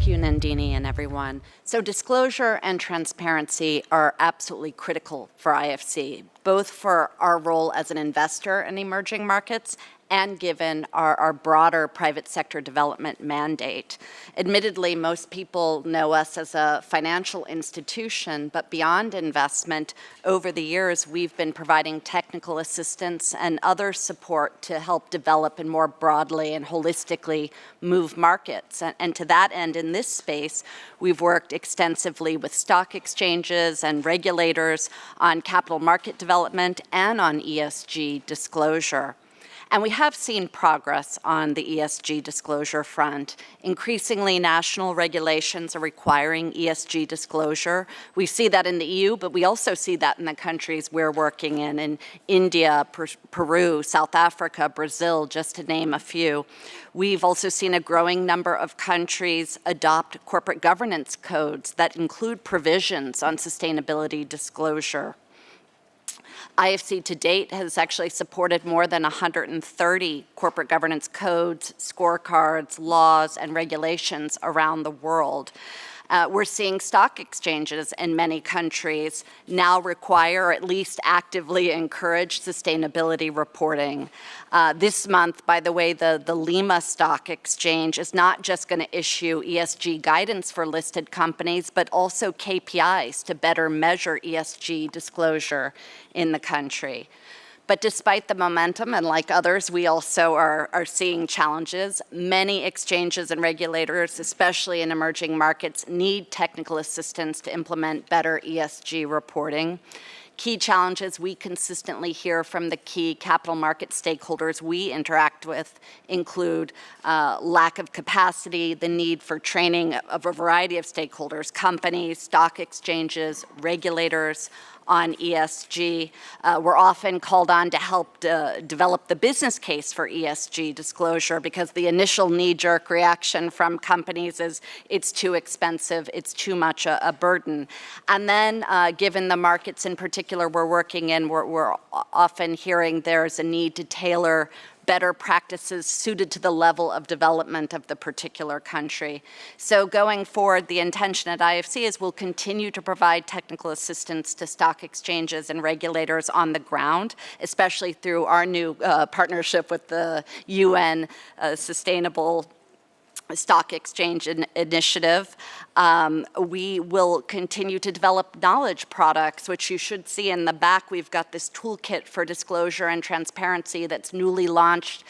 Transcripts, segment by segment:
Thank you, Nandini and everyone. So disclosure and transparency are absolutely critical for IFC, both for our role as an investor in emerging markets and given our broader private sector development mandate. Admittedly, most people know us as a financial institution, but beyond investment, over the years, we've been providing technical assistance and other support to help develop and more broadly and holistically move markets. And to that end, in this space, we've worked extensively with stock exchanges and regulators on capital market development and on ESG disclosure. And we have seen progress on the ESG disclosure front. Increasingly, national regulations are requiring ESG disclosure. We see that in the EU, but we also see that in the countries we're working in India, Peru, South Africa, Brazil, just to name a few. We've also seen a growing number of countries adopt corporate governance codes that include provisions on sustainability disclosure. IFC to date has actually supported more than 130 corporate governance codes, scorecards, laws, and regulations around the world. We're seeing stock exchanges in many countries now require or at least actively encourage sustainability reporting. This month, by the way, the Lima Stock Exchange is not just going to issue ESG guidance for listed companies, but also KPIs to better measure ESG disclosure in the country. But despite the momentum, and like others, we also are seeing challenges. Many exchanges and regulators, especially in emerging markets, need technical assistance to implement better ESG reporting. Key challenges we consistently hear from the key capital market stakeholders we interact with include lack of capacity, the need for training of a variety of stakeholders, companies, stock exchanges, regulators, on ESG. We're often called on to help develop the business case for ESG disclosure because the initial knee-jerk reaction from companies is it's too expensive, it's too much a burden. And then given the markets in particular we're working in, we're often hearing there's a need to tailor better practices suited to the level of development of the particular country. So going forward, the intention at IFC is we'll continue to provide technical assistance to stock exchanges and regulators on the ground, especially through our new partnership with the UN Sustainable Stock Exchange Initiative. We will continue to develop knowledge products, which you should see in the back. We've got this toolkit for disclosure and transparency that's newly launched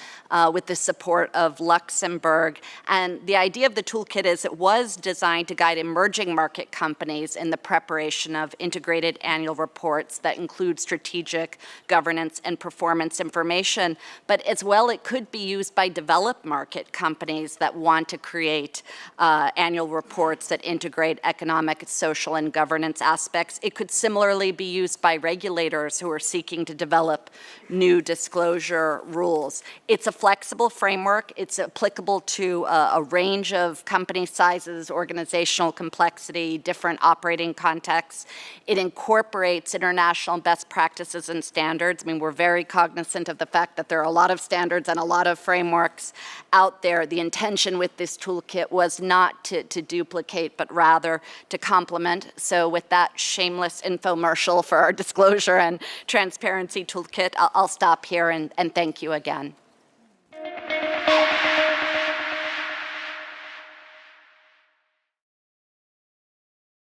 with the support of Luxembourg. And the idea of the toolkit is it was designed to guide emerging market companies in the preparation of integrated annual reports that include strategic governance and performance information. But as well, it could be used by developed market companies that want to create annual reports that integrate economic, social, and governance aspects. It could similarly be used by regulators who are seeking to develop new disclosure rules. It's a flexible framework. It's applicable to a range of company sizes, organizational complexity, different operating contexts. It incorporates international best practices and standards. I mean, we're very cognizant of the fact that there are a lot of standards and a lot of frameworks out there. The intention with this toolkit was not to duplicate, but rather to complement. So with that shameless infomercial for our disclosure and transparency toolkit, I'll stop here and thank you again.